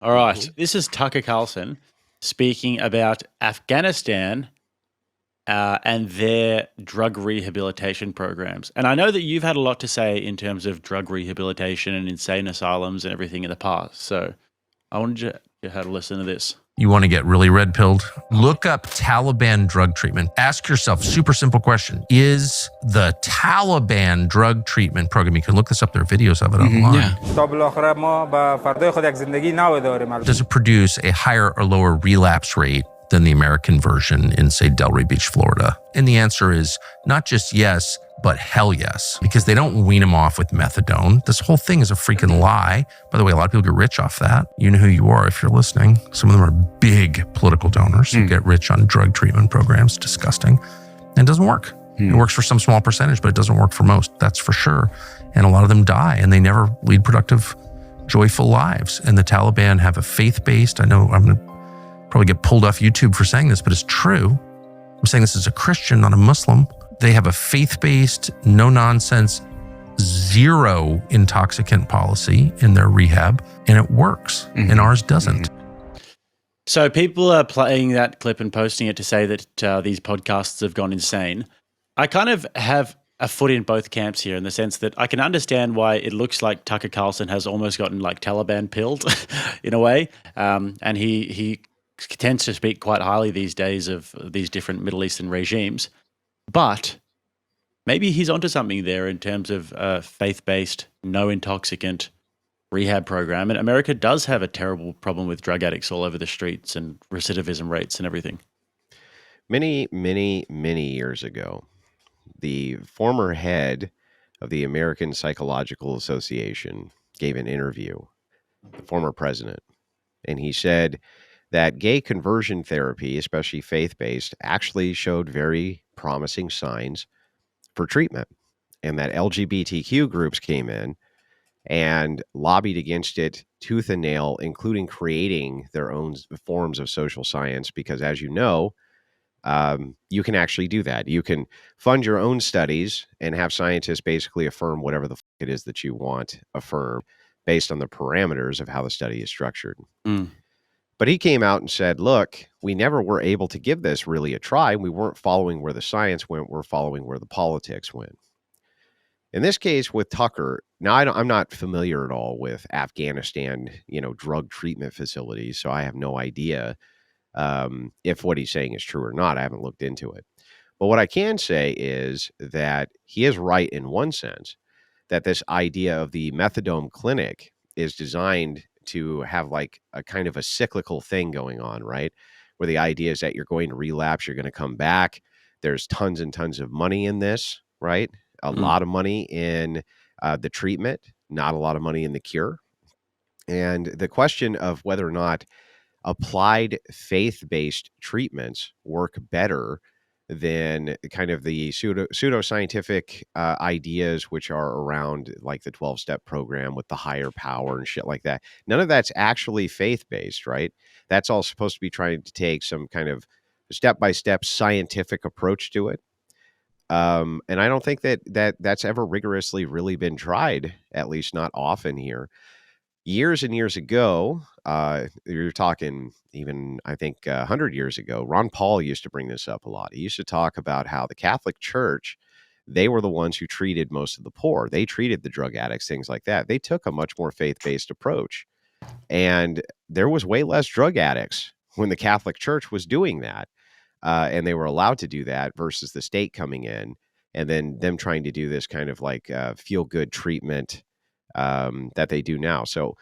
All right. This is Tucker Carlson speaking about Afghanistan and their drug rehabilitation programs. And I know that you've had a lot to say in terms of drug rehabilitation and insane asylums and everything in the past. So I wanted you to have a listen to this. You want to get really red pilled? Look up Taliban drug treatment. Ask yourself, super simple question. Is the Taliban drug treatment program, you can look this up, there are videos of it online. Does it produce a higher or lower relapse rate than the American version in, say, Delray Beach, Florida? And the answer is not just yes, but hell yes, because they don't wean them off with methadone. This whole thing is a freaking lie. By the way, a lot of people get rich off that. You know who you are if you're listening. Some of them are big political donors who get rich on drug treatment programs. Disgusting. And it doesn't work. It works for some small percentage, but it doesn't work for most. That's for sure. And a lot of them die and they never lead productive, joyful lives. And the Taliban have a faith-based, I know I'm going to probably get pulled off YouTube for saying this, but it's true. I'm saying this as a Christian, not a Muslim. They have a faith-based, no-nonsense, zero intoxicant policy in their rehab, and it works, and ours doesn't. So people are playing that clip and posting it to say that these podcasts have gone insane. I kind of have a foot in both camps here in the sense that I can understand why it looks like Tucker Carlson has almost gotten like Taliban pilled in a way, and he tends to speak quite highly these days of these different Middle Eastern regimes. But maybe he's onto something there in terms of faith-based, no intoxicant rehab program. And America does have a terrible problem with drug addicts all over the streets and recidivism rates and everything. Many, many, many years ago, the former head of the American Psychological Association gave an interview, the former president, and he said that gay conversion therapy, especially faith-based, actually showed very promising signs for treatment, and that LGBTQ groups came in and lobbied against it tooth and nail, including creating their own forms of social science, because as you know, you can actually do that. You can fund your own studies and have scientists basically affirm whatever the fuck it is that you want affirmed based on the parameters of how the study is structured. But he came out and said, look, we never were able to give this really a try. We weren't following where the science went. We're following where the politics went. In this case with Tucker, now I'm not familiar at all with Afghanistan, drug treatment facilities. So I have no idea if what he's saying is true or not. I haven't looked into it. But what I can say is that he is right in one sense, that this idea of the methadone clinic is designed to have like a kind of a cyclical thing going on, right? Where the idea is that you're going to relapse, you're going to come back. There's tons and tons of money in this, right? A lot of money in the treatment, not a lot of money in the cure. And the question of whether or not applied faith-based treatments work better than kind of the pseudo-scientific ideas which are around like the 12-step program with the higher power and shit like that. None of that's actually faith-based, right? That's all supposed to be trying to take some kind of step-by-step scientific approach to it. And I don't think that's ever rigorously really been tried, at least not often here. Years and years ago, you're talking even, I think, 100 years ago, Ron Paul used to bring this up a lot. He used to talk about how the Catholic Church, they were the ones who treated most of the poor. They treated the drug addicts, things like that. They took a much more faith-based approach. And there was way less drug addicts when the Catholic Church was doing that. And they were allowed to do that versus the state coming in and then them trying to do this kind of like feel-good treatment that they do now. So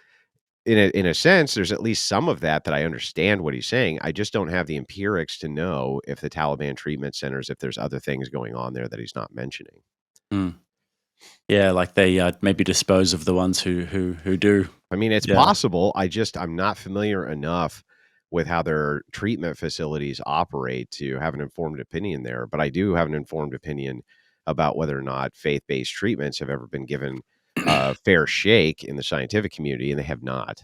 in a sense, there's at least some of that I understand what he's saying. I just don't have the empirics to know if the Taliban treatment centers, if there's other things going on there that he's not mentioning. Yeah, like they maybe dispose of the ones who do. I mean, it's possible. I'm not familiar enough with how their treatment facilities operate to have an informed opinion there. But I do have an informed opinion about whether or not faith-based treatments have ever been given a fair shake in the scientific community, and they have not.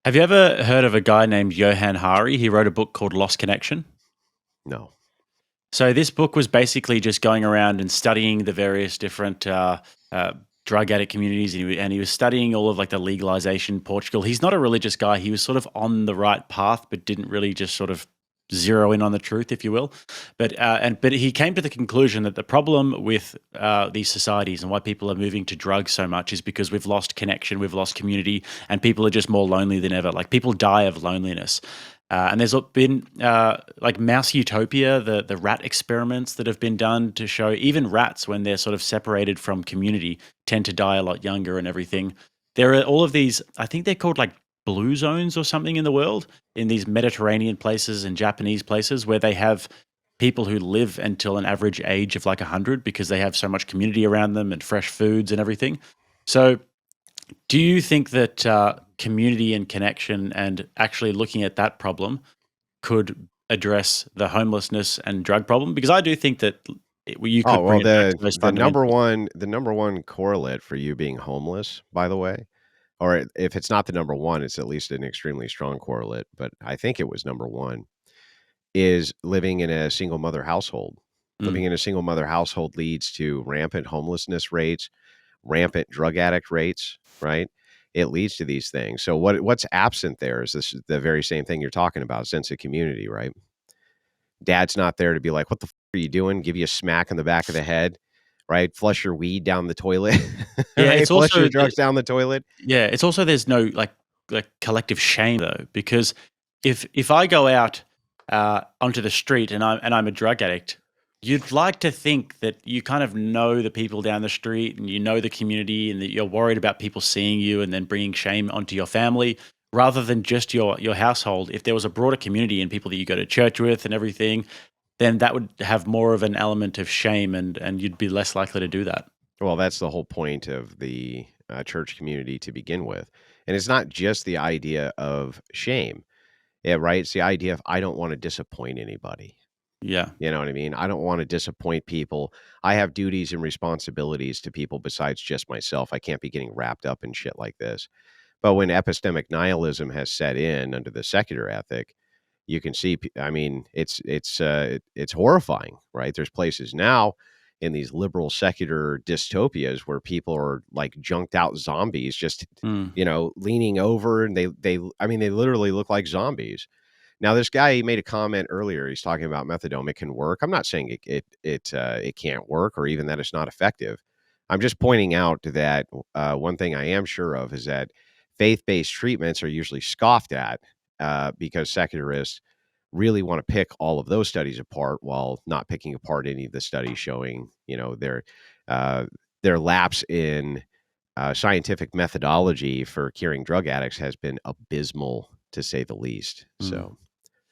Have you ever heard of a guy named Johann Hari? He wrote a book called Lost Connection. No. So this book was basically just going around and studying the various different drug addict communities, and he was studying all of like the legalization in Portugal. He's not a religious guy. He was sort of on the right path, but didn't really just sort of zero in on the truth, if you will. But he came to the conclusion that the problem with these societies and why people are moving to drugs so much is because we've lost connection, we've lost community, and people are just more lonely than ever. Like people die of loneliness. And there's been like Mouse Utopia, the rat experiments that have been done to show even rats, when they're sort of separated from community, tend to die a lot younger and everything. There are all of these, I think they're called like blue zones or something in the world, in these Mediterranean places and Japanese places, where they have people who live until an average age of like 100 because they have so much community around them and fresh foods and everything. So do you think that community and connection and actually looking at that problem could address the homelessness and drug problem? Because I do think that you Oh, could bring well, it back to the those the number fundamentals. one the number one correlate for you being homeless, by the way, or if it's not the number one, it's at least an extremely strong correlate, but I think it was number one, is living in a single mother household. Living Mm. in a single mother household leads to rampant homelessness rates, rampant drug addict rates, right? It leads to these things. So what's absent there is this the very same thing you're talking about, sense of community, right? Dad's not there to be like, "What the are you doing?" Give you a smack in the back of the head, right? Flush your weed down the toilet, Yeah, right? it's Flush also your drugs down the toilet. it's also there's no like collective shame though, because if I go out onto the street and I'm a drug addict, you'd like to think that you kind of know the people down the street and you know the community, and that you're worried about people seeing you and then bringing shame onto your family rather than just your household. If there was a broader community and people that you go to church with and everything, then that would have more of an element of shame, and you'd be less likely to do that. Well, that's the whole point of the church community to begin with, and it's not just the idea of shame, yeah, right? It's the idea of I don't want to disappoint anybody. Yeah. You know what I mean? I don't want to disappoint people. I have duties and responsibilities to people besides just myself. I can't be getting wrapped up in shit like this. But when epistemic nihilism has set in under the secular ethic, you can see. I mean, it's horrifying, right? There's places now in these liberal secular dystopias where people are like junked out zombies, just Mm. leaning over, and they I mean, they literally look like zombies. Now, this guy, he made a comment earlier. He's talking about methadone. It can work. I'm not saying it can't work or even that it's not effective. I'm just pointing out that one thing I am sure of is that faith-based treatments are usually scoffed at because secularists really want to pick all of those studies apart while not picking apart any of the studies showing, uh, their lapse in scientific methodology for curing drug addicts has been abysmal, to say the least. Mm. So.